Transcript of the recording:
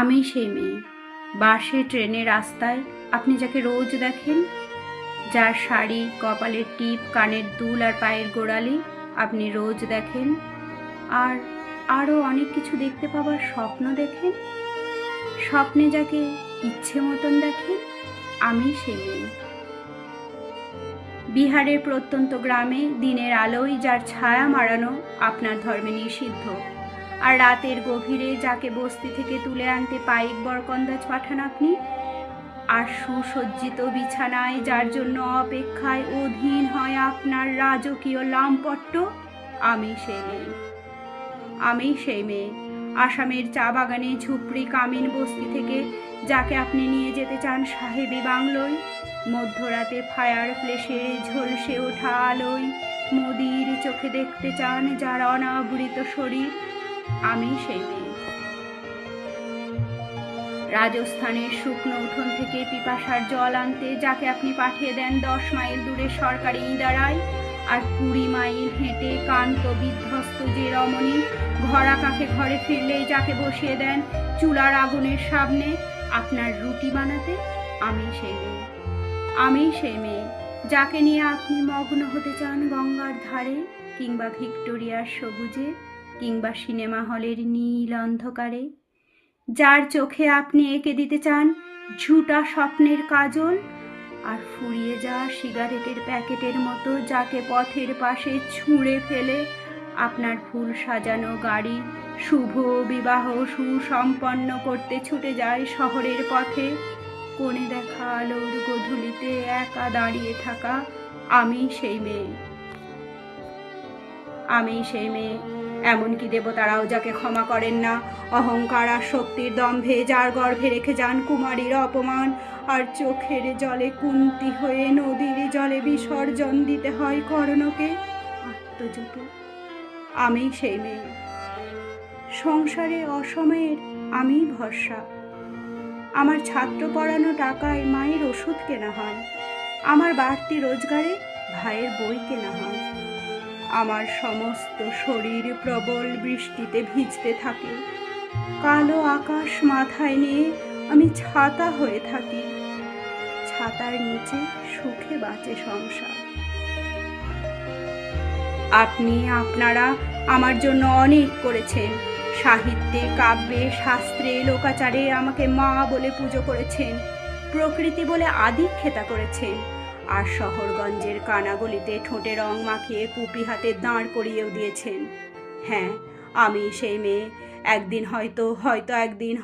আমি সেই মেয়ে, বাসে ট্রেনে রাস্তায় আপনি যাকে রোজ দেখেন, যার শাড়ি, কপালের টিপ, কানের দুল আর পায়ের গোড়ালি আপনি রোজ দেখেন, আর আরও অনেক কিছু দেখতে পাবার স্বপ্ন দেখেন। স্বপ্নে যাকে ইচ্ছে মতন দেখেন, আমি সেই মেয়ে। বিহারের প্রত্যন্ত গ্রামে দিনের আলোয় যার ছায়া মারানো আপনার ধর্মে নিষিদ্ধ, আর রাতের গভীরে যাকে বস্তি থেকে তুলে আনতে পাইক বরকন্দাজ পাঠান আপনি, আর সুসজ্জিত বিছানায় যার জন্য অপেক্ষায় অধীন হয় আপনার রাজকীয় লামপট্ট, আমি সেই মেয়ে। আমি সেই মেয়ে, আসামের চা বাগানে ঝুপড়ি কামিন বস্তি থেকে যাকে আপনি নিয়ে যেতে চান সাহেবী বাংলোয়, মধ্যরাতে ফায়ার প্লেসের ঝলসে ওঠা আলোয় মোদির চোখে দেখতে চান যার অনাবৃত শরীর, আমি সেই মেয়ে। রাজস্থানের শুকনো উঠোন থেকে পিপাসার জল আনতে যাকে আপনি পাঠিয়ে দেন 10 মাইল দূরে সরকারি ইদারায়, আর 20 মাইল হেঁটে কান্ত বিধ্বস্ত যে রমণী ঘরা কাঁখে ঘরে ফিরলেই যাকে বসিয়ে দেন চুলার আগুনের সামনে আপনার রুটি বানাতে, আমি সেই মেয়ে। আমি সেই মেয়ে যাকে নিয়ে আপনি মগ্ন হতে চান গঙ্গার ধারে, কিংবা ভিক্টোরিয়ার সবুজে, কিংবা সিনেমা হলের নীল অন্ধকারে, যার চোখে আপনি এঁকে দিতে চান ঝুটা স্বপ্নের কাজল, আর ফুরিয়ে যাওয়া সিগারেটের প্যাকেটের মতো যাকে পথের পাশে ছুঁড়ে ফেলে আপনার ফুল সাজানো গাড়ি শুভ বিবাহ সুসম্পন্ন করতে ছুটে যায় শহরের পথে, কোণে দেখা আলোর গধূলিতে একা দাঁড়িয়ে থাকা, আমি সেই মেয়ে। আমি সেই মেয়ে, এমনকি দেবতারাও যাকে ক্ষমা করেন না, অহংকার আর শক্তির দম্ভে যার গর্ভে রেখে যান কুমারীর অপমান, আর চোখের জলে কুন্তি হয়ে নদীর জলে বিসর্জন দিতে হয় কর্ণকে আত্মজোটে, আমি সেই মেয়ে। সংসারে অসময়ের আমি ভরসা, আমার ছাত্র পড়ানো টাকায় মায়ের ওষুধ কেনা হয়, আমার বাড়তি রোজগারে ভাইয়ের বই কেনা হয়, আমার সমস্ত শরীর প্রবল বৃষ্টিতে ভিজতে থাকে, কালো আকাশ মাথায় নিয়ে আমি ছাতা হয়ে থাকি, ছাতার নিচে সুখে বাঁচে সংসার। আপনি আপনারা আমার জন্য অনেক করেছেন, সাহিত্যে কাব্যে শাস্ত্রে লোকাচারে আমাকে মা বলে পুজো করেছেন, প্রকৃতি বলে আদিক্ষেতা করেছেন, আর শহরগঞ্জের কানাগলিতে ঠোঁটে রং মাখিয়ে পুপি হাতে দাঁড় করিয়েও দিয়েছেন। হ্যাঁ, আমি সেই মেয়ে, একদিন হয়তো একদিন